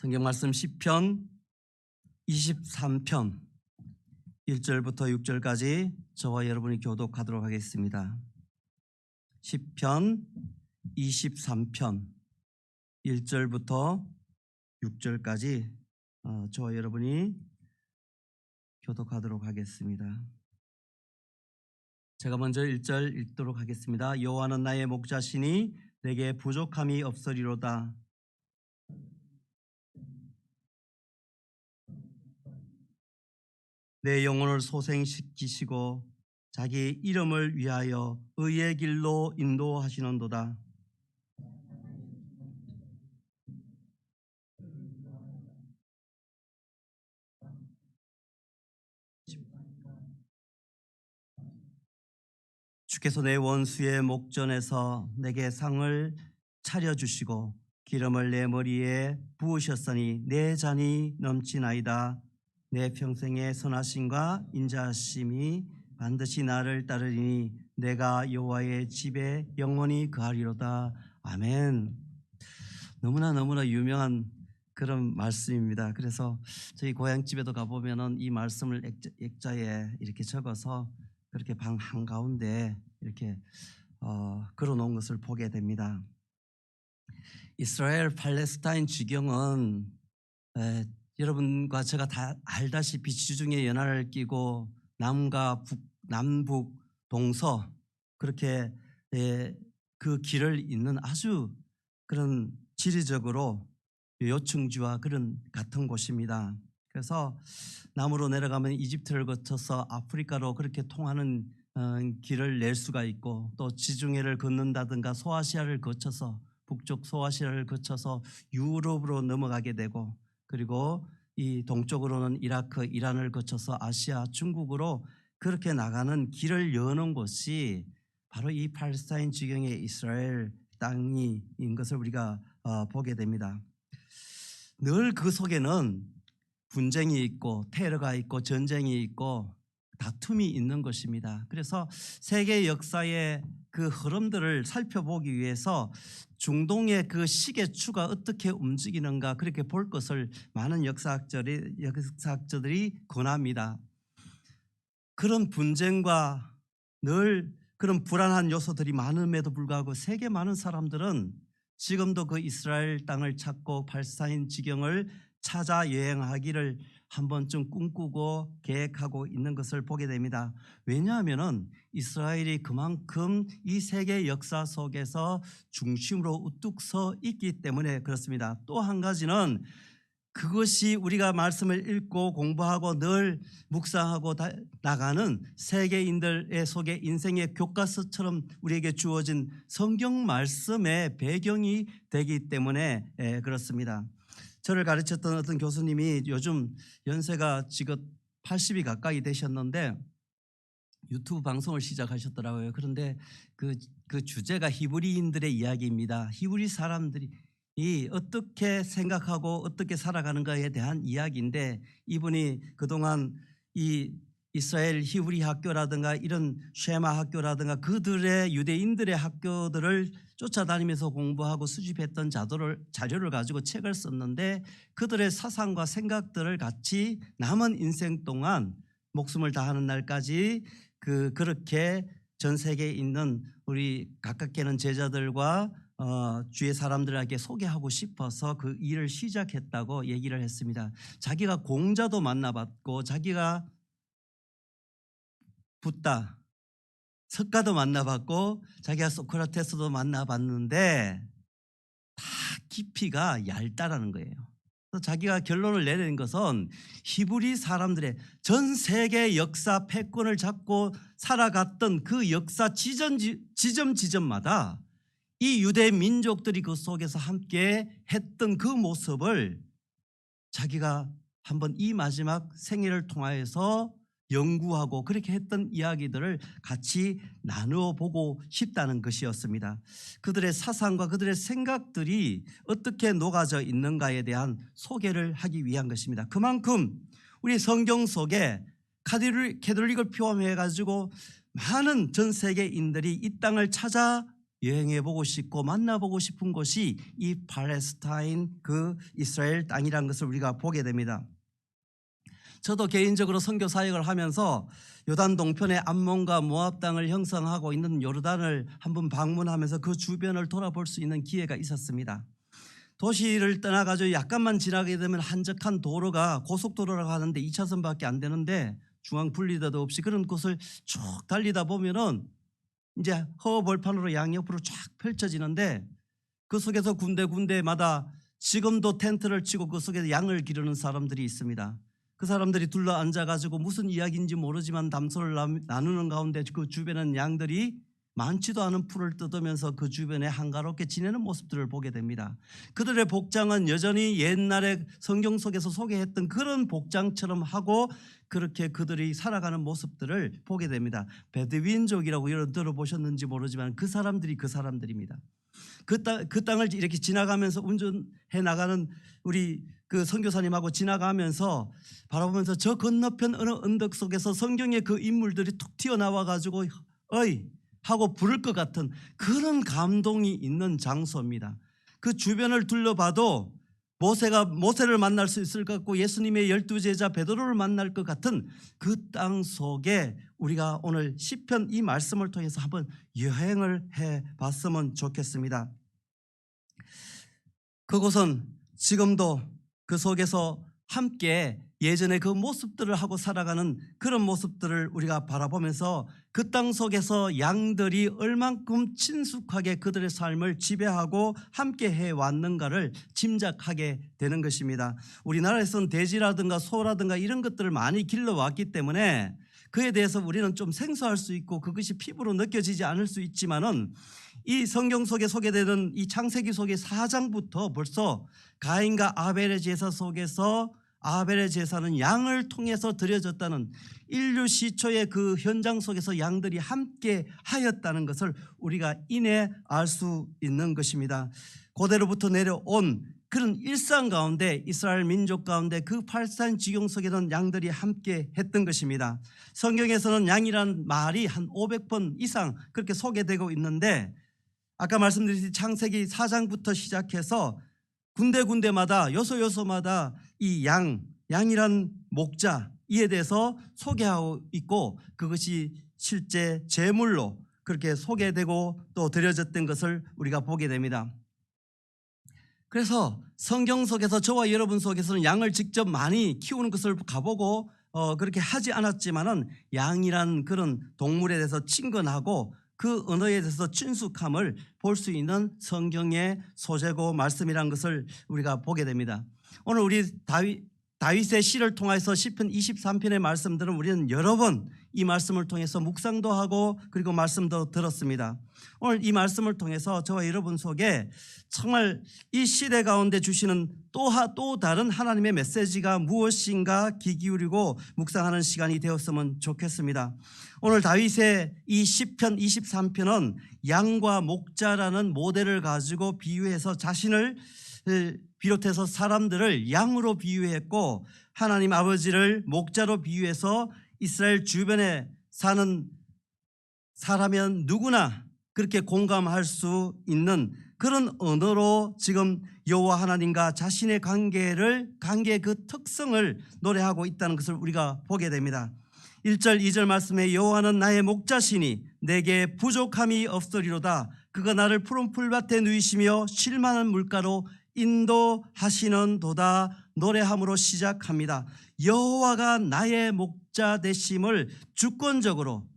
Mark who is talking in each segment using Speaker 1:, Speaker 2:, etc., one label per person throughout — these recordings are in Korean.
Speaker 1: 성경 말씀 시편 23편 1절부터 6절까지 저와 여러분이 교독하도록 하겠습니다. 시편 23편 1절부터 6절까지 저와 여러분이 교독하도록 하겠습니다. 제가 먼저 1절 읽도록 하겠습니다. 여호와는 나의 목자시니 내게 부족함이 없으리로다. 내 영혼을 소생시키시고 자기 이름을 위하여 의의 길로 인도하시는도다. 주께서 내 원수의 목전에서 내게 상을 차려주시고 기름을 내 머리에 부으셨으니 내 잔이 넘치나이다. 내 평생의 선하심과 인자하심이 반드시 나를 따르리니 내가 여호와의 집에 영원히 거하리로다. 아멘. 너무나 유명한 그런 말씀입니다. 그래서 저희 고향집에도 가보면은 이 말씀을 액자에 이렇게 적어서 그렇게 방 한가운데 이렇게 걸어놓은 것을 보게 됩니다. 이스라엘 팔레스타인 지경은 여러분과 제가 다 알다시피 지중해 연안을 끼고 남과 북, 남북, 동서 그렇게 그 길을 잇는 아주 그런 지리적으로 요충지와 그런 같은 곳입니다. 그래서 남으로 내려가면 이집트를 거쳐서 아프리카로 그렇게 통하는 길을 낼 수가 있고, 또 지중해를 걷는다든가 소아시아를 거쳐서 북쪽 소아시아를 거쳐서 유럽으로 넘어가게 되고, 그리고 이 동쪽으로는 이라크, 이란을 거쳐서 아시아, 중국으로 그렇게 나가는 길을 여는 곳이 바로 이 팔레스타인 지경의 이스라엘 땅인 것을 우리가 보게 됩니다. 늘 그 속에는 분쟁이 있고 테러가 있고 전쟁이 있고 다툼이 있는 것입니다. 그래서 세계 역사의 그 흐름들을 살펴보기 위해서 중동의 그 시계추가 어떻게 움직이는가 그렇게 볼 것을 많은 역사학자들이 권합니다. 그런 분쟁과 늘 그런 불안한 요소들이 많음에도 불구하고 세계 많은 사람들은 지금도 그 이스라엘 땅을 찾고 팔레스타인 지경을 찾아 여행하기를 한 번쯤 꿈꾸고 계획하고 있는 것을 보게 됩니다. 왜냐하면 이스라엘이 그만큼 이 세계 역사 속에서 중심으로 우뚝 서 있기 때문에 그렇습니다. 또 한 가지는 그것이 우리가 말씀을 읽고 공부하고 늘 묵상하고 나가는 세계인들의 속에 인생의 교과서처럼 우리에게 주어진 성경 말씀의 배경이 되기 때문에 그렇습니다. 저를 가르쳤던 어떤 교수님이 요즘 연세가 지금 80이 가까이 되셨는데 유튜브 방송을 시작하셨더라고요. 그런데 그 주제가 히브리인들의 이야기입니다. 히브리 사람들이 어떻게 생각하고 어떻게 살아가는가에 대한 이야기인데, 이분이 그동안 이 이스라엘 히브리 학교라든가 이런 쉐마 학교라든가 그들의 유대인들의 학교들을 쫓아다니면서 공부하고 수집했던 자료를 가지고 책을 썼는데, 그들의 사상과 생각들을 같이 남은 인생 동안 목숨을 다하는 날까지 그렇게 전 세계에 있는 우리 가깝게는 제자들과 주의 사람들에게 소개하고 싶어서 그 일을 시작했다고 얘기를 했습니다. 자기가 공자도 만나봤고 자기가 붓다, 석가도 만나봤고 자기가 소크라테스도 만나봤는데 다 깊이가 얇다라는 거예요. 그래서 자기가 결론을 내린 것은 히브리 사람들의 전 세계 역사 패권을 잡고 살아갔던 그 역사 지점마다 이 유대 민족들이 그 속에서 함께 했던 그 모습을 자기가 한번 이 마지막 생애를 통하여서 연구하고 그렇게 했던 이야기들을 같이 나누어 보고 싶다는 것이었습니다. 그들의 사상과 그들의 생각들이 어떻게 녹아져 있는가에 대한 소개를 하기 위한 것입니다. 그만큼 우리 성경 속에 캐톨릭을 포함해 가지고 많은 전 세계인들이 이 땅을 찾아 여행해보고 싶고 만나보고 싶은 곳이 이 팔레스타인 그 이스라엘 땅이라는 것을 우리가 보게 됩니다. 저도 개인적으로 선교 사역을 하면서 요단 동편의 암몬과 모압 땅을 형성하고 있는 요르단을 한번 방문하면서 그 주변을 돌아볼 수 있는 기회가 있었습니다. 도시를 떠나가지고 약간만 지나게 되면 한적한 도로가 고속도로라고 하는데 2차선밖에 안 되는데 중앙 분리대도 없이 그런 곳을 쭉 달리다 보면은 이제 허벌판으로 양옆으로 쫙 펼쳐지는데 그 속에서 군데군데마다 지금도 텐트를 치고 그 속에 양을 기르는 사람들이 있습니다. 그 사람들이 둘러 앉아가지고 무슨 이야기인지 모르지만 담소를 나누는 가운데 그 주변은 양들이 많지도 않은 풀을 뜯으면서 그 주변에 한가롭게 지내는 모습들을 보게 됩니다. 그들의 복장은 여전히 옛날에 성경 속에서 소개했던 그런 복장처럼 하고 그렇게 그들이 살아가는 모습들을 보게 됩니다. 베드윈족이라고 여러분 들어보셨는지 모르지만 그 사람들이 그 사람들입니다. 그 땅을 이렇게 지나가면서 운전해 나가는 우리 그 선교사님하고 지나가면서 바라보면서 저 건너편 어느 언덕 속에서 성경의 그 인물들이 툭 튀어나와 가지고 어이 하고 부를 것 같은 그런 감동이 있는 장소입니다. 그 주변을 둘러봐도 모세를 만날 수 있을 것 같고 예수님의 12제자 베드로를 만날 것 같은 그 땅 속에 우리가 오늘 시편 이 말씀을 통해서 한번 여행을 해봤으면 좋겠습니다. 그곳은 지금도 그 속에서 함께 예전에 그 모습들을 하고 살아가는 그런 모습들을 우리가 바라보면서 그 땅 속에서 양들이 얼만큼 친숙하게 그들의 삶을 지배하고 함께 해왔는가를 짐작하게 되는 것입니다. 우리나라에서는 돼지라든가 소라든가 이런 것들을 많이 길러왔기 때문에 그에 대해서 우리는 좀 생소할 수 있고 그것이 피부로 느껴지지 않을 수 있지만은 이 성경 속에 소개되는 이 창세기 속의 4장부터 벌써 가인과 아벨의 제사 속에서 아벨의 제사는 양을 통해서 드려졌다는 인류 시초의 그 현장 속에서 양들이 함께 하였다는 것을 우리가 이내 알 수 있는 것입니다. 고대로부터 내려온 그런 일상 가운데 이스라엘 민족 가운데 그 팔산 지경 속에는 양들이 함께 했던 것입니다. 성경에서는 양이란 말이 한 500번 이상 그렇게 소개되고 있는데 아까 말씀드린 창세기 4장부터 시작해서 군데군데마다 요소요소마다 이 양이란 목자 이에 대해서 소개하고 있고 그것이 실제 제물로 그렇게 소개되고 또 드려졌던 것을 우리가 보게 됩니다. 그래서 성경 속에서 저와 여러분 속에서는 양을 직접 많이 키우는 것을 가보고 그렇게 하지 않았지만은 양이란 그런 동물에 대해서 친근하고 그 언어에 대해서 친숙함을 볼 수 있는 성경의 소재고 말씀이라는 것을 우리가 보게 됩니다. 오늘 우리 다윗의 시를 통해서 시편 23편의 말씀들은 우리는 여러 번 이 말씀을 통해서 묵상도 하고 그리고 말씀도 들었습니다. 오늘 이 말씀을 통해서 저와 여러분 속에 정말 이 시대 가운데 주시는 또 다른 하나님의 메시지가 무엇인가 귀 기울이고 묵상하는 시간이 되었으면 좋겠습니다. 오늘 다윗의 이 시편 23편은 양과 목자라는 모델을 가지고 비유해서 자신을 비롯해서 사람들을 양으로 비유했고 하나님 아버지를 목자로 비유해서 이스라엘 주변에 사는 사람이면 누구나 그렇게 공감할 수 있는 그런 언어로 지금 여호와 하나님과 자신의 관계의 그 특성을 노래하고 있다는 것을 우리가 보게 됩니다. 1절 2절 말씀에 여호와는 나의 목자시니 내게 부족함이 없으리로다. 그가 나를 푸른 풀밭에 누이시며 쉴 만한 물가로 인도하시는 도다. 노래함으로 시작합니다. 여호와가 나의 목자 되심을 주권적으로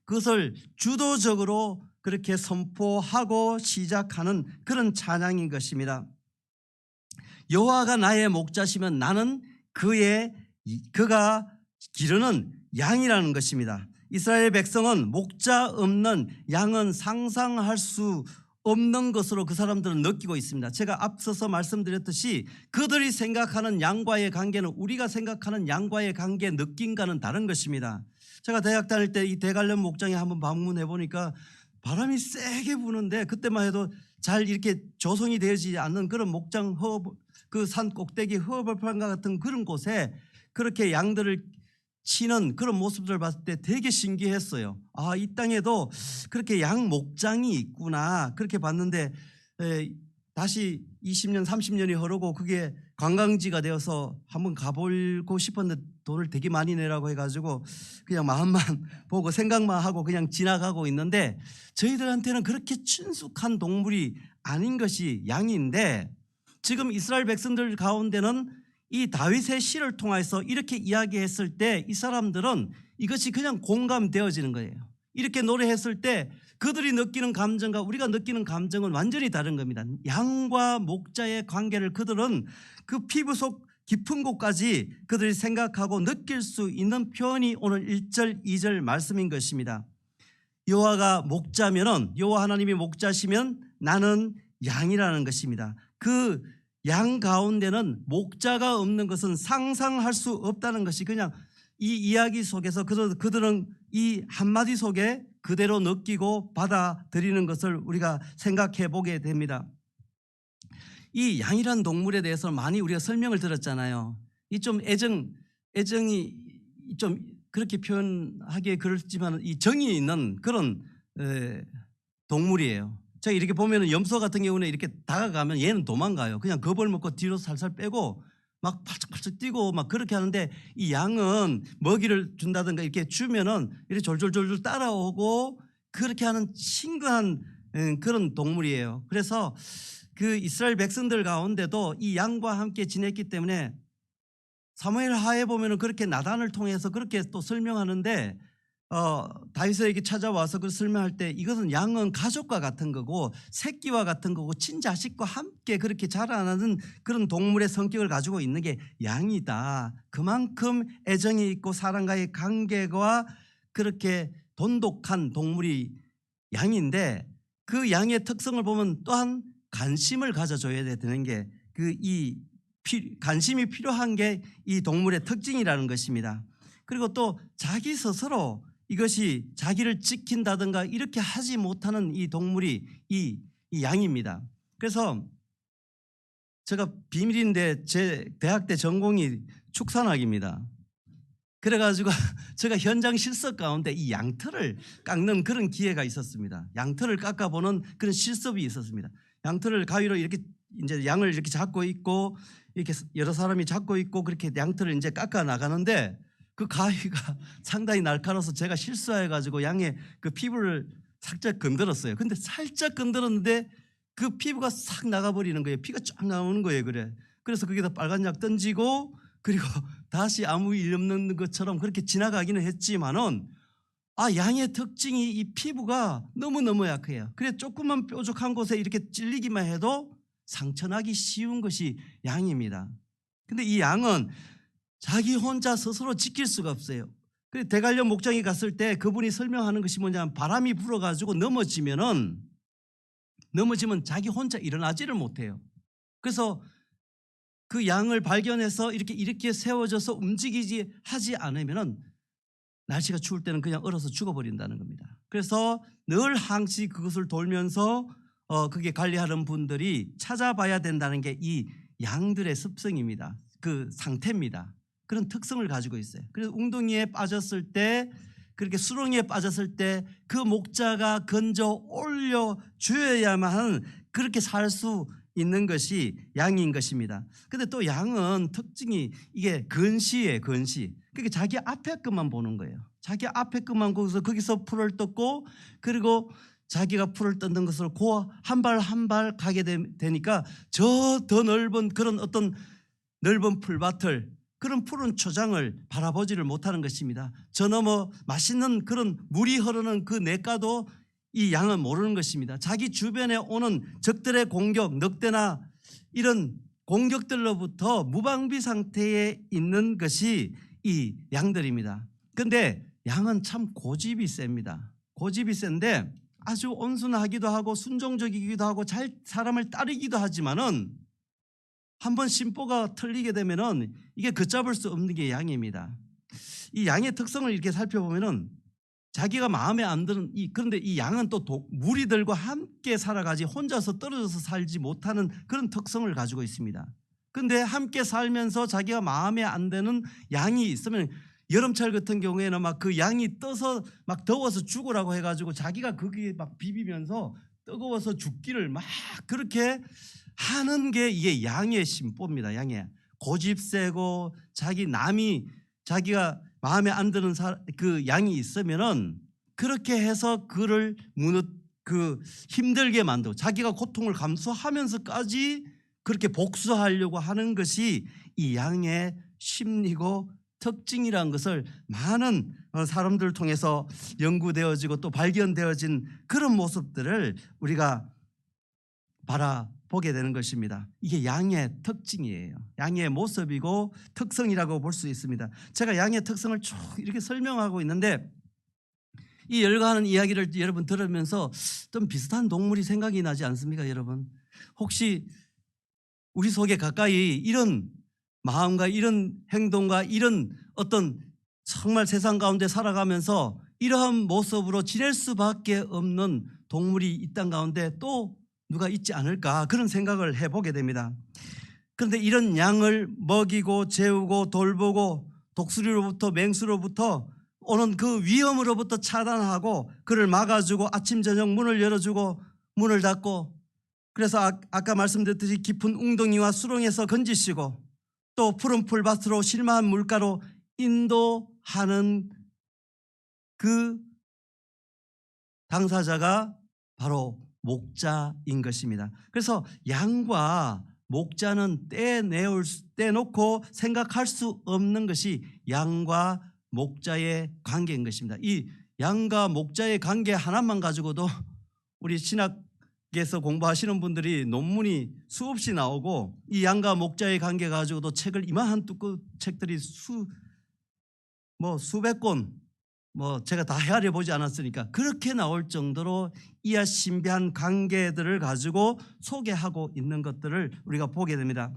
Speaker 1: 그것을 주도적으로 그렇게 선포하고 시작하는 그런 찬양인 것입니다. 여호와가 나의 목자시면 나는 그가 기르는 양이라는 것입니다. 이스라엘 백성은 목자 없는 양은 상상할 수 없는 것으로 그 사람들은 느끼고 있습니다. 제가 앞서서 말씀드렸듯이 그들이 생각하는 양과의 관계는 우리가 생각하는 양과의 관계 느낌과는 다른 것입니다. 제가 대학 다닐 때 이 대관령 목장에 한번 방문해 보니까 바람이 세게 부는데 그때만 해도 잘 이렇게 조성이 되지 않는 그런 목장 그 산 꼭대기 허벌판과 같은 그런 곳에 그렇게 양들을 치는 그런 모습들을 봤을 때 되게 신기했어요. 아, 이 땅에도 그렇게 양 목장이 있구나. 그렇게 봤는데 다시 20년, 30년이 흐르고 그게 관광지가 되어서 한번 가보고 싶었는데 돈을 되게 많이 내라고 해가지고 그냥 마음만 보고 생각만 하고 그냥 지나가고 있는데, 저희들한테는 그렇게 친숙한 동물이 아닌 것이 양인데, 지금 이스라엘 백성들 가운데는 이 다윗의 시를 통해서 이렇게 이야기했을 때 이 사람들은 이것이 그냥 공감되어지는 거예요. 이렇게 노래했을 때 그들이 느끼는 감정과 우리가 느끼는 감정은 완전히 다른 겁니다. 양과 목자의 관계를 그들은 그 피부 속 깊은 곳까지 그들이 생각하고 느낄 수 있는 표현이 오늘 1절 2절 말씀인 것입니다. 여호와가 목자면은, 여호와 하나님이 목자시면 나는 양이라는 것입니다. 그 양 가운데는 목자가 없는 것은 상상할 수 없다는 것이 그냥 이 이야기 속에서 그들은 이 한마디 속에 그대로 느끼고 받아들이는 것을 우리가 생각해 보게 됩니다. 이 양이란 동물에 대해서 많이 우리가 설명을 들었잖아요. 이 좀 애정이 좀 그렇게 표현하기에 그렇지만 이 정이 있는 그런 동물이에요. 제가 이렇게 보면 염소 같은 경우는 이렇게 다가가면 얘는 도망가요. 그냥 겁을 먹고 뒤로 살살 빼고 막 팔짝팔짝 뛰고 막 그렇게 하는데, 이 양은 먹이를 준다든가 이렇게 주면은 이렇게 졸졸졸졸 따라오고 그렇게 하는 친근한 그런 동물이에요. 그래서 그 이스라엘 백성들 가운데도 이 양과 함께 지냈기 때문에 사무엘 하에 보면은 그렇게 나단을 통해서 그렇게 또 설명하는데, 다윗에게 찾아와서 그 설명할 때 이것은 양은 가족과 같은 거고 새끼와 같은 거고 친자식과 함께 그렇게 자라나는 그런 동물의 성격을 가지고 있는 게 양이다. 그만큼 애정이 있고 사람과의 관계가 그렇게 돈독한 동물이 양인데, 그 양의 특성을 보면 또한 관심을 가져줘야 되는 게 관심이 필요한 게 이 동물의 특징이라는 것입니다. 그리고 또 자기 스스로 이것이 자기를 지킨다든가 이렇게 하지 못하는 이 동물이 이 양입니다. 그래서 제가 비밀인데 제 대학 때 전공이 축산학입니다. 그래가지고 제가 현장 실습 가운데 이 양털을 깎는 그런 기회가 있었습니다. 양털을 깎아보는 그런 실습이 있었습니다. 양털을 가위로 이렇게 이제 양을 이렇게 잡고 있고 이렇게 여러 사람이 잡고 있고 그렇게 양털을 이제 깎아 나가는데, 그 가위가 상당히 날카로워서 제가 실수해가지고 양의 그 피부를 살짝 건드렸어요. 근데 살짝 건드렸는데 그 피부가 싹 나가버리는 거예요. 피가 쫙 나오는 거예요. 그래서 거기다 빨간 약 던지고 그리고 다시 아무 일 없는 것처럼 그렇게 지나가기는 했지만은, 양의 특징이 이 피부가 너무너무 약해요. 그래 조금만 뾰족한 곳에 이렇게 찔리기만 해도 상처나기 쉬운 것이 양입니다. 근데 이 양은 자기 혼자 스스로 지킬 수가 없어요. 그래서 대관령 목장에 갔을 때 그분이 설명하는 것이 뭐냐면, 바람이 불어가지고 넘어지면 자기 혼자 일어나지를 못해요. 그래서 그 양을 발견해서 이렇게 세워져서 움직이지 하지 않으면 날씨가 추울 때는 그냥 얼어서 죽어버린다는 겁니다. 그래서 늘 항시 그것을 돌면서 그게 관리하는 분들이 찾아봐야 된다는 게 이 양들의 습성입니다. 그 상태입니다. 그런 특성을 가지고 있어요. 그래서 웅덩이에 빠졌을 때, 그렇게 수렁에 빠졌을 때 그 목자가 건져 올려 주어야만 그렇게 살 수 있는 것이 양인 것입니다. 근데 또 양은 특징이 이게 근시예요. 근시. 그러니까 자기 앞에 것만 보는 거예요. 자기 앞에 것만 보고서 거기서 풀을 뜯고, 그리고 자기가 풀을 뜯는 것을 한 발 한 발 가게 되니까 저 더 넓은 그런 어떤 넓은 풀밭을, 그런 푸른 초장을 바라보지를 못하는 것입니다. 저 너머 맛있는 그런 물이 흐르는 그 냇가도 이 양은 모르는 것입니다. 자기 주변에 오는 적들의 공격, 늑대나 이런 공격들로부터 무방비 상태에 있는 것이 이 양들입니다. 그런데 양은 참 고집이 셉니다. 고집이 센데 아주 온순하기도 하고 순종적이기도 하고 잘 사람을 따르기도 하지만은 한번 심보가 틀리게 되면은 이게 걷잡을 수 없는 게 양입니다. 이 양의 특성을 이렇게 살펴보면은 자기가 마음에 안 드는 그런데 이 양은 또 무리들과 함께 살아가지 혼자서 떨어져서 살지 못하는 그런 특성을 가지고 있습니다. 그런데 함께 살면서 자기가 마음에 안 드는 양이 있으면 여름철 같은 경우에는 막 그 양이 떠서 막 더워서 죽으라고 해가지고 자기가 거기에 막 비비면서 뜨거워서 죽기를 막 그렇게 하는 게 이게 양의 심보입니다. 양의 고집 세고 자기가 마음에 안 드는 그 양이 있으면은 그렇게 해서 그를 힘들게 만들고 자기가 고통을 감수하면서까지 그렇게 복수하려고 하는 것이 이 양의 심리고 특징이라는 것을 많은 사람들을 통해서 연구되어지고 또 발견되어진 그런 모습들을 우리가 바라보게 되는 것입니다. 이게 양의 특징이에요. 양의 모습이고 특성이라고 볼 수 있습니다. 제가 양의 특성을 쭉 이렇게 설명하고 있는데 이 열거하는 이야기를 여러분 들으면서 좀 비슷한 동물이 생각이 나지 않습니까, 여러분? 혹시 우리 속에 가까이 이런 마음과 이런 행동과 이런 어떤 정말 세상 가운데 살아가면서 이러한 모습으로 지낼 수밖에 없는 동물이 이 땅 가운데 또 누가 있지 않을까 그런 생각을 해보게 됩니다. 그런데 이런 양을 먹이고 재우고 돌보고 독수리로부터 맹수로부터 오는 그 위험으로부터 차단하고 그를 막아주고 아침 저녁 문을 열어주고 문을 닫고 그래서 아까 말씀드렸듯이 깊은 웅덩이와 수렁에서 건지시고 또 푸른 풀밭으로 실마한 물가로 인도하는 그 당사자가 바로 목자인 것입니다. 그래서 양과 목자는 떼놓고 생각할 수 없는 것이 양과 목자의 관계인 것입니다. 이 양과 목자의 관계 하나만 가지고도 우리 신학에서 공부하시는 분들이 논문이 수없이 나오고 이 양과 목자의 관계 가지고도 책을 이만한 두꺼운 책들이 수백 권 제가 다 헤아려 보지 않았으니까 그렇게 나올 정도로 이하 신비한 관계들을 가지고 소개하고 있는 것들을 우리가 보게 됩니다.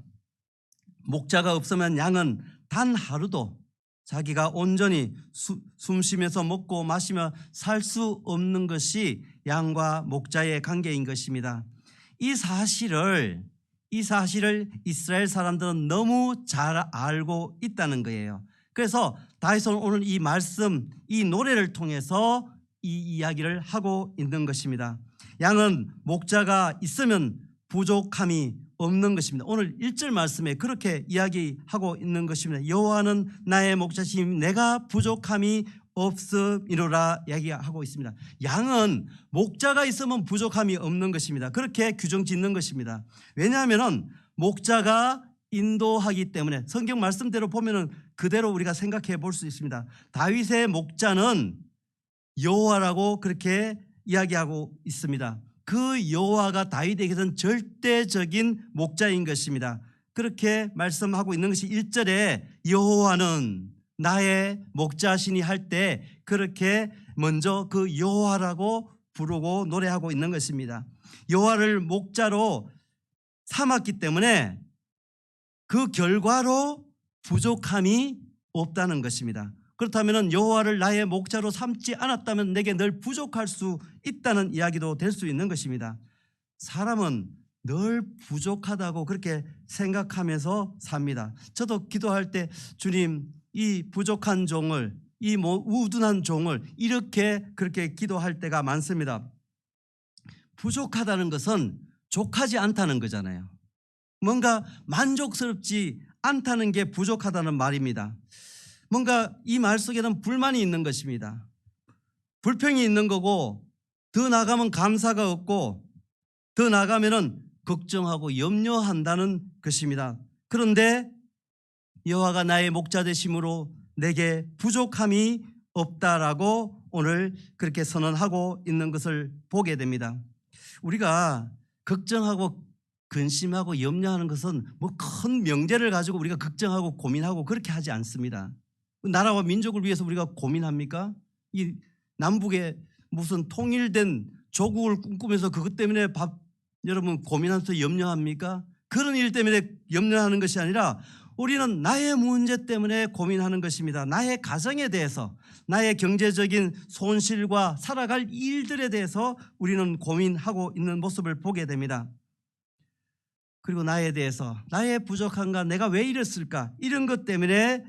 Speaker 1: 목자가 없으면 양은 단 하루도 자기가 온전히 숨 쉬면서 먹고 마시며 살 수 없는 것이 양과 목자의 관계인 것입니다. 이 사실을 이스라엘 사람들은 너무 잘 알고 있다는 거예요. 그래서 다윗은 오늘 이 말씀, 이 노래를 통해서 이 이야기를 하고 있는 것입니다. 양은 목자가 있으면 부족함이 없는 것입니다. 오늘 1절 말씀에 그렇게 이야기하고 있는 것입니다. 여호와는 나의 목자시니 내가 부족함이 없음이로라 이야기하고 있습니다. 양은 목자가 있으면 부족함이 없는 것입니다. 그렇게 규정 짓는 것입니다. 왜냐하면 목자가 인도하기 때문에 성경 말씀대로 보면은 그대로 우리가 생각해 볼 수 있습니다. 다윗의 목자는 여호와라고 그렇게 이야기하고 있습니다. 그 여호와가 다윗에게는 절대적인 목자인 것입니다. 그렇게 말씀하고 있는 것이 1절에 여호와는 나의 목자시니 할 때 그렇게 먼저 그 여호와라고 부르고 노래하고 있는 것입니다. 여호와를 목자로 삼았기 때문에 그 결과로 부족함이 없다는 것입니다. 그렇다면 여호와를 나의 목자로 삼지 않았다면 내게 늘 부족할 수 있다는 이야기도 될 수 있는 것입니다. 사람은 늘 부족하다고 그렇게 생각하면서 삽니다. 저도 기도할 때 주님 이 부족한 종을 이 우둔한 종을 이렇게 그렇게 기도할 때가 많습니다. 부족하다는 것은 족하지 않다는 거잖아요. 뭔가 만족스럽지 않다는 게 부족하다는 말입니다. 뭔가 이 말 속에는 불만이 있는 것입니다. 불평이 있는 거고 더 나가면 감사가 없고 더 나가면은 걱정하고 염려한다는 것입니다. 그런데 여호와가 나의 목자 되심으로 내게 부족함이 없다라고 오늘 그렇게 선언하고 있는 것을 보게 됩니다. 우리가 걱정하고 근심하고 염려하는 것은 큰 명제를 가지고 우리가 걱정하고 고민하고 그렇게 하지 않습니다. 나라와 민족을 위해서 우리가 고민합니까? 이 남북에 무슨 통일된 조국을 꿈꾸면서 그것 때문에 여러분 고민하면서 염려합니까? 그런 일 때문에 염려하는 것이 아니라 우리는 나의 문제 때문에 고민하는 것입니다. 나의 가정에 대해서, 나의 경제적인 손실과 살아갈 일들에 대해서 우리는 고민하고 있는 모습을 보게 됩니다. 그리고 나에 대해서 나의 부족함과 내가 왜 이랬을까 이런 것 때문에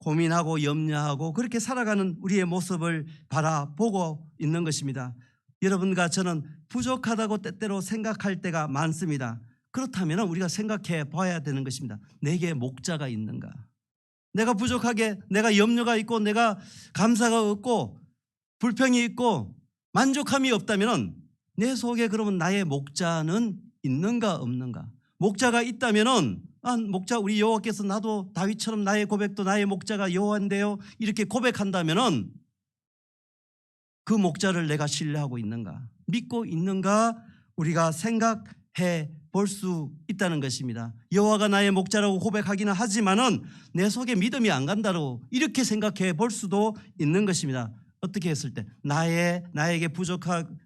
Speaker 1: 고민하고 염려하고 그렇게 살아가는 우리의 모습을 바라보고 있는 것입니다. 여러분과 저는 부족하다고 때때로 생각할 때가 많습니다. 그렇다면 우리가 생각해 봐야 되는 것입니다. 내게 목자가 있는가? 내가 부족하게, 내가 염려가 있고 내가 감사가 없고 불평이 있고 만족함이 없다면 내 속에 그러면 나의 목자는 있는가 없는가? 목자가 있다면 목자 우리 여호와께서 나도 다윗처럼 나의 고백도 나의 목자가 여호와인데요 이렇게 고백한다면 그 목자를 내가 신뢰하고 있는가? 믿고 있는가? 우리가 생각해 볼 수 있다는 것입니다. 여호와가 나의 목자라고 고백하기는 하지만은 내 속에 믿음이 안 간다고 이렇게 생각해 볼 수도 있는 것입니다. 어떻게 했을 때 나에게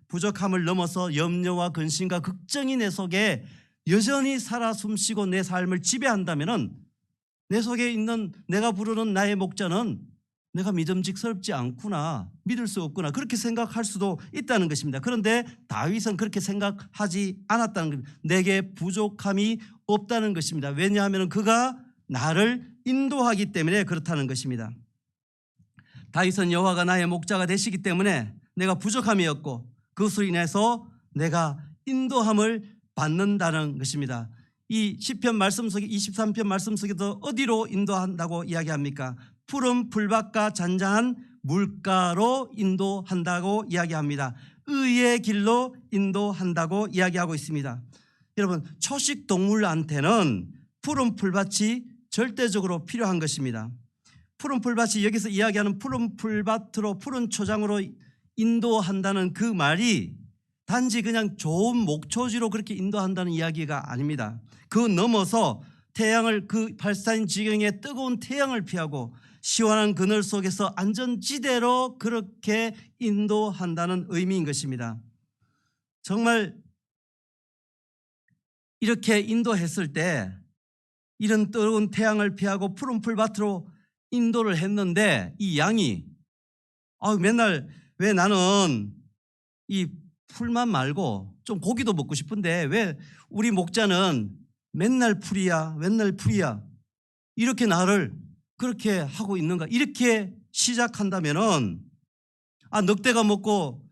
Speaker 1: 부족함을 넘어서 염려와 근심과 걱정이 내 속에 여전히 살아 숨쉬고 내 삶을 지배한다면은 내 속에 있는 내가 부르는 나의 목자는 내가 믿음직스럽지 않구나, 믿을 수 없구나 그렇게 생각할 수도 있다는 것입니다. 그런데 다윗은 그렇게 생각하지 않았다는 겁니다. 내게 부족함이 없다는 것입니다. 왜냐하면 그가 나를 인도하기 때문에 그렇다는 것입니다. 다윗은 여호와가 나의 목자가 되시기 때문에 내가 부족함이 없고 그것으로 인해서 내가 인도함을 받는다는 것입니다. 이 시편 말씀 속에 23편 말씀 속에도 어디로 인도한다고 이야기합니까? 푸른 풀밭과 잔잔한 물가로 인도한다고 이야기합니다. 의의 길로 인도한다고 이야기하고 있습니다. 여러분 초식 동물한테는 푸른 풀밭이 절대적으로 필요한 것입니다. 푸른 풀밭이 여기서 이야기하는 푸른 풀밭으로 푸른 초장으로 인도한다는 그 말이 단지 그냥 좋은 목초지로 그렇게 인도한다는 이야기가 아닙니다. 그 넘어서 태양을 그 팔스타인 지경의 뜨거운 태양을 피하고 시원한 그늘 속에서 안전지대로 그렇게 인도한다는 의미인 것입니다. 정말 이렇게 인도했을 때 이런 뜨거운 태양을 피하고 푸른 풀밭으로 인도를 했는데 이 양이 맨날 왜 나는 이 풀만 말고 좀 고기도 먹고 싶은데 왜 우리 목자는 맨날 풀이야 이렇게 나를 그렇게 하고 있는가? 이렇게 시작한다면은 늑대가 먹고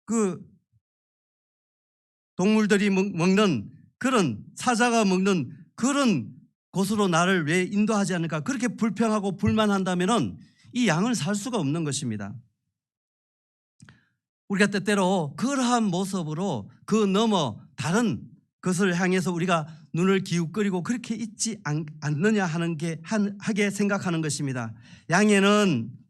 Speaker 1: 그 동물들이 먹는 그런 사자가 먹는 그런 곳으로 나를 왜 인도하지 않을까? 그렇게 불평하고 불만한다면은 이 양을 살 수가 없는 것입니다. 우리가 때때로 그러한 모습으로 그 넘어 다른 것을 향해서 우리가 눈을 기웃거리고 그렇게 있지 않느냐 하게 생각하는 것입니다.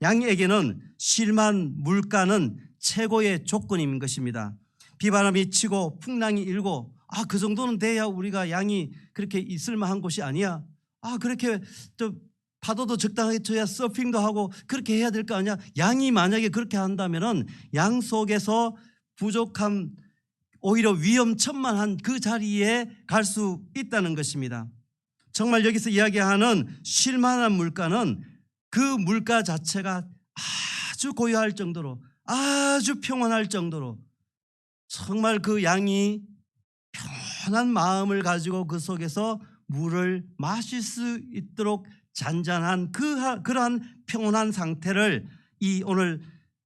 Speaker 1: 양에게는 쉴만 물가는 최고의 조건인 것입니다. 비바람이 치고 풍랑이 일고 그 정도는 돼야 우리가 양이 그렇게 있을 만한 곳이 아니야. 그렇게 또 파도도 적당하게 쳐야 서핑도 하고 그렇게 해야 될 거 아니야. 양이 만약에 그렇게 한다면은 양 속에서 부족함 오히려 위험천만한 그 자리에 갈 수 있다는 것입니다. 정말 여기서 이야기하는 쉴만한 물가는 그 물가 자체가 아주 고요할 정도로 아주 평온할 정도로 정말 그 양이 편한 마음을 가지고 그 속에서 물을 마실 수 있도록 잔잔한 그러한 평온한 상태를 이 오늘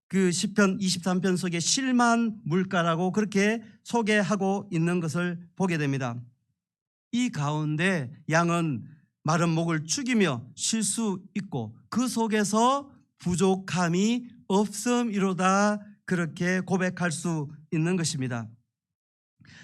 Speaker 1: 그 시편 23편 속에 쉴만 물가라고 그렇게 소개하고 있는 것을 보게 됩니다. 이 가운데 양은 마른 목을 죽이며 쉴 수 있고 그 속에서 부족함이 없음이로다 그렇게 고백할 수 있는 것입니다.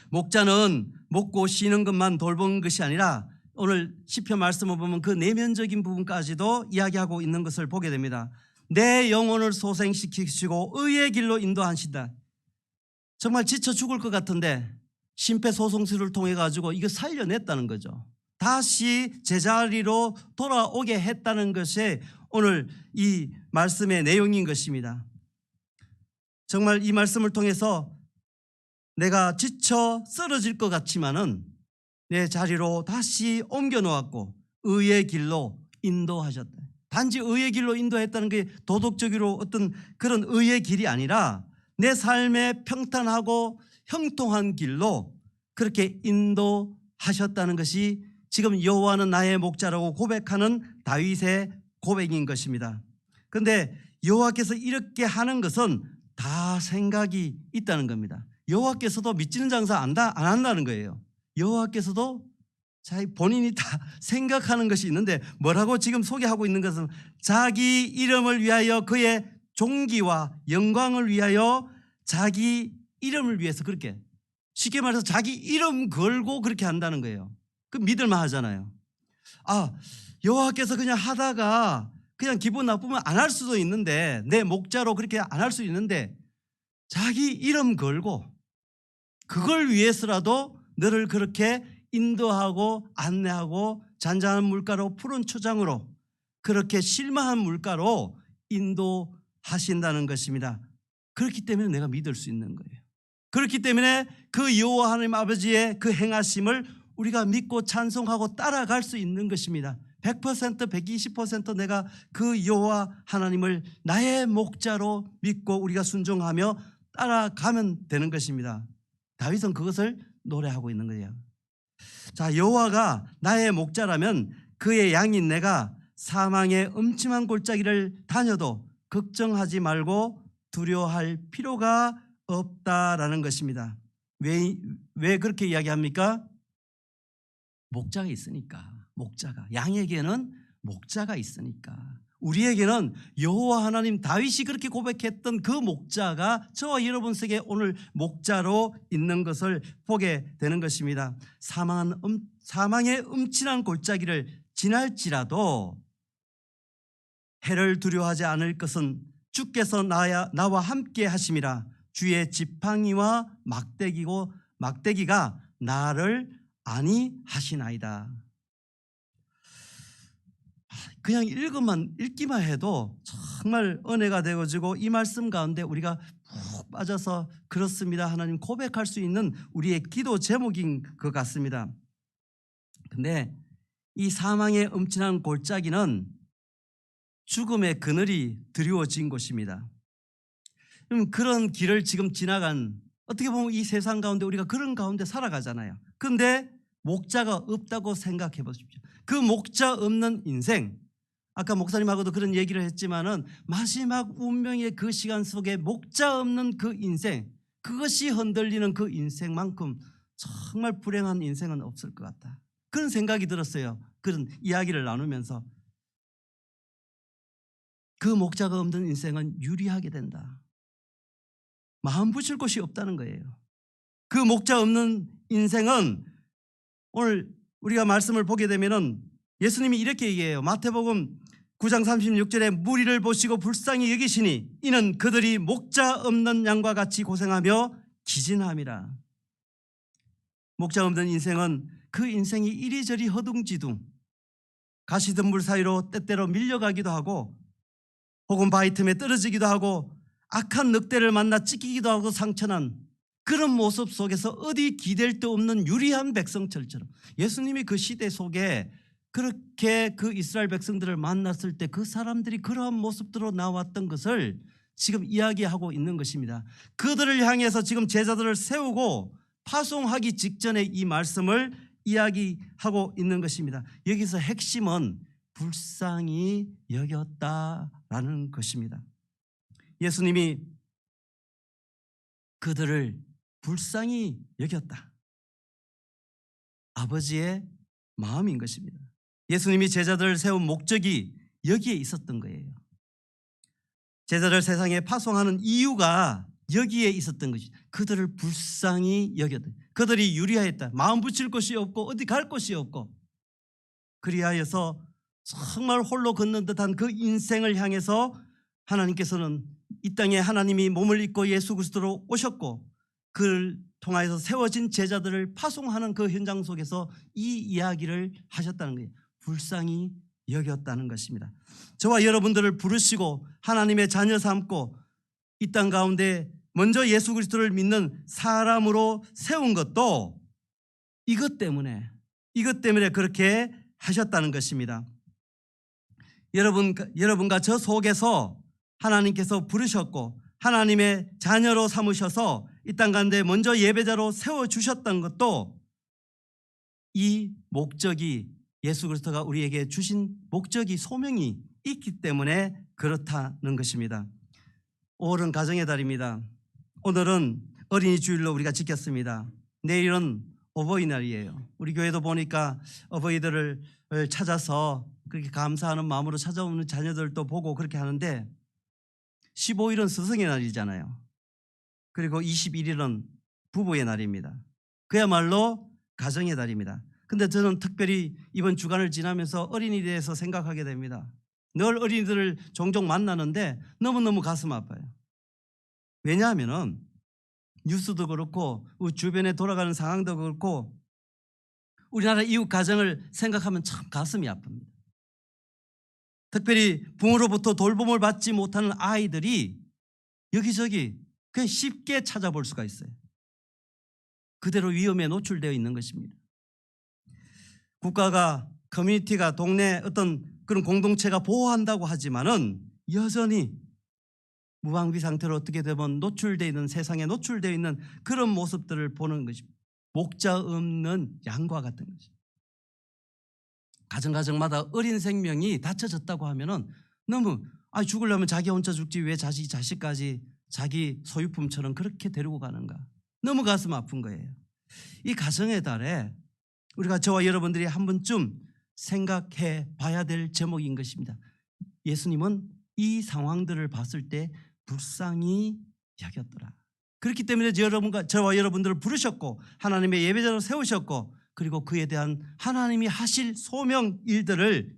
Speaker 1: 목자는 먹고 쉬는 것만 돌보는 것이 아니라 오늘 시편 말씀을 보면 그 내면적인 부분까지도 이야기하고 있는 것을 보게 됩니다. 내 영혼을 소생시키시고 의의 길로 인도하신다. 정말 지쳐 죽을 것 같은데 심폐소생술을 통해 가지고 이거 살려냈다는 거죠. 다시 제자리로 돌아오게 했다는 것이 오늘 이 말씀의 내용인 것입니다. 정말 이 말씀을 통해서 내가 지쳐 쓰러질 것 같지만은 내 자리로 다시 옮겨 놓았고 의의 길로 인도하셨다. 단지 의의 길로 인도했다는 게 도덕적으로 어떤 그런 의의 길이 아니라 내 삶의 평탄하고 형통한 길로 그렇게 인도하셨다는 것이 지금 여호와는 나의 목자라고 고백하는 다윗의 고백인 것입니다. 그런데 여호와께서 이렇게 하는 것은 다 생각이 있다는 겁니다. 여호와께서도 미치는 장사 안 한다는 거예요. 여호와께서도 본인이 다 생각하는 것이 있는데 뭐라고 지금 소개하고 있는 것은 자기 이름을 위하여 그의 존귀와 영광을 위하여 자기 이름을 위해서 그렇게 쉽게 말해서 자기 이름 걸고 그렇게 한다는 거예요. 그 믿을만 하잖아요. 여호와께서 그냥 하다가 그냥 기분 나쁘면 안 할 수도 있는데 내 목자로 그렇게 안 할 수 있는데 자기 이름 걸고 그걸 위해서라도 너를 그렇게 인도하고 안내하고 잔잔한 물가로 푸른 초장으로 그렇게 실망한 물가로 인도하신다는 것입니다. 그렇기 때문에 내가 믿을 수 있는 거예요. 그렇기 때문에 그 여호와 하나님 아버지의 그 행하심을 우리가 믿고 찬송하고 따라갈 수 있는 것입니다. 100%, 120% 내가 그 여호와 하나님을 나의 목자로 믿고 우리가 순종하며 따라가면 되는 것입니다. 다윗은 그것을 노래하고 있는 거예요. 자, 여호와가 나의 목자라면 그의 양인 내가 사망의 음침한 골짜기를 다녀도 걱정하지 말고 두려워할 필요가 없다라는 것입니다. 왜 그렇게 이야기합니까? 목자가 있으니까. 양에게는 목자가 있으니까. 우리에게는 여호와 하나님 다윗이 그렇게 고백했던 그 목자가 저와 여러분 속에 오늘 목자로 있는 것을 보게 되는 것입니다. 사망의 음침한 골짜기를 지날지라도 해를 두려워하지 않을 것은 주께서 나와 함께 하심이라. 주의 지팡이와 막대기가 나를 안위하시나이다. 그냥 읽기만 해도 정말 은혜가 되어지고 이 말씀 가운데 우리가 푹 빠져서 그렇습니다 하나님 고백할 수 있는 우리의 기도 제목인 것 같습니다. 근데 이 사망의 음침한 골짜기는 죽음의 그늘이 드리워진 곳입니다. 그런 길을 지금 지나간 어떻게 보면 이 세상 가운데 우리가 그런 가운데 살아가잖아요. 그런데 목자가 없다고 생각해 보십시오. 그 목자 없는 인생, 아까 목사님하고도 그런 얘기를 했지만은 마지막 운명의 그 시간 속에 목자 없는 그 인생, 그것이 흔들리는 그 인생만큼 정말 불행한 인생은 없을 것 같다. 그런 생각이 들었어요. 그런 이야기를 나누면서 그 목자가 없는 인생은 유리하게 된다. 마음 붙일 곳이 없다는 거예요. 그 목자 없는 인생은 오늘 우리가 말씀을 보게 되면은 예수님이 이렇게 얘기해요. 마태복음 9장 36절에 무리를 보시고 불쌍히 여기시니 이는 그들이 목자 없는 양과 같이 고생하며 기진함이라. 목자 없는 인생은 그 인생이 이리저리 허둥지둥 가시덤불 사이로 때때로 밀려가기도 하고 혹은 바위 틈에 떨어지기도 하고 악한 늑대를 만나 찢기기도 하고 상처난 그런 모습 속에서 어디 기댈 데 없는 유리한 백성들처럼 예수님이 그 시대 속에 그렇게 그 이스라엘 백성들을 만났을 때 그 사람들이 그러한 모습으로 나왔던 것을 지금 이야기하고 있는 것입니다. 그들을 향해서 지금 제자들을 세우고 파송하기 직전에 이 말씀을 이야기하고 있는 것입니다. 여기서 핵심은 불쌍히 여겼다라는 것입니다. 예수님이 그들을 불쌍히 여겼다. 아버지의 마음인 것입니다. 예수님이 제자들을 세운 목적이 여기에 있었던 거예요. 제자를 세상에 파송하는 이유가 여기에 있었던 것이 그들을 불쌍히 여겼다. 그들이 유리하였다. 마음 붙일 곳이 없고 어디 갈 곳이 없고 그리하여서 정말 홀로 걷는 듯한 그 인생을 향해서 하나님께서는 이 땅에 하나님이 몸을 입고 예수 그리스도로 오셨고 그를 통하여서 세워진 제자들을 파송하는 그 현장 속에서 이 이야기를 하셨다는 거예요. 불쌍히 여겼다는 것입니다. 저와 여러분들을 부르시고 하나님의 자녀 삼고 이 땅 가운데 먼저 예수 그리스도를 믿는 사람으로 세운 것도 이것 때문에 그렇게 하셨다는 것입니다. 여러분과 저 속에서 하나님께서 부르셨고 하나님의 자녀로 삼으셔서 이 땅 가운데 먼저 예배자로 세워주셨던 것도 이 목적이 예수 그리스도가 우리에게 주신 목적이 소명이 있기 때문에 그렇다는 것입니다. 5월은 가정의 달입니다. 오늘은 어린이 주일로 우리가 지켰습니다. 내일은 어버이날이에요. 우리 교회도 보니까 어버이들을 찾아서 그렇게 감사하는 마음으로 찾아오는 자녀들도 보고 그렇게 하는데 15일은 스승의 날이잖아요. 그리고 21일은 부부의 날입니다. 그야말로 가정의 달입니다. 근데 저는 특별히 이번 주간을 지나면서 어린이에 대해서 생각하게 됩니다. 늘 어린이들을 종종 만나는데 너무너무 가슴 아파요. 왜냐하면 뉴스도 그렇고 주변에 돌아가는 상황도 그렇고 우리나라 이웃 가정을 생각하면 참 가슴이 아픕니다. 특별히 부모로부터 돌봄을 받지 못하는 아이들이 여기저기 그냥 쉽게 찾아볼 수가 있어요. 그대로 위험에 노출되어 있는 것입니다. 국가가, 커뮤니티가, 동네 어떤 그런 공동체가 보호한다고 하지만은 여전히 무방비 상태로 어떻게 되면 노출되어 있는, 세상에 노출되어 있는 그런 모습들을 보는 것입니다. 목자 없는 양과 같은 것입니다. 가정마다 어린 생명이 다쳐졌다고 하면은 너무 죽으려면 자기 혼자 죽지 왜 자식까지 자기 소유품처럼 그렇게 데리고 가는가. 너무 가슴 아픈 거예요. 이 가정의 달에 우리가 저와 여러분들이 한 번쯤 생각해 봐야 될 제목인 것입니다. 예수님은 이 상황들을 봤을 때 불쌍히 여겼더라. 그렇기 때문에 저와 여러분들을 부르셨고 하나님의 예배자로 세우셨고 그리고 그에 대한 하나님이 하실 소명 일들을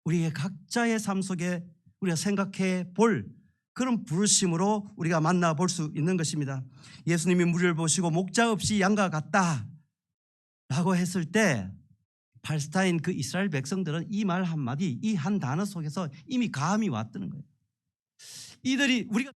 Speaker 1: 우리의 각자의 삶 속에 우리가 생각해 볼 그런 부르심으로 우리가 만나볼 수 있는 것입니다. 예수님이 무리를 보시고 목자 없이 양과 같다 라고 했을 때 팔레스타인 그 이스라엘 백성들은 이 말 한마디, 이 한 단어 속에서 이미 감이 왔다는 거예요. 이들이 우리가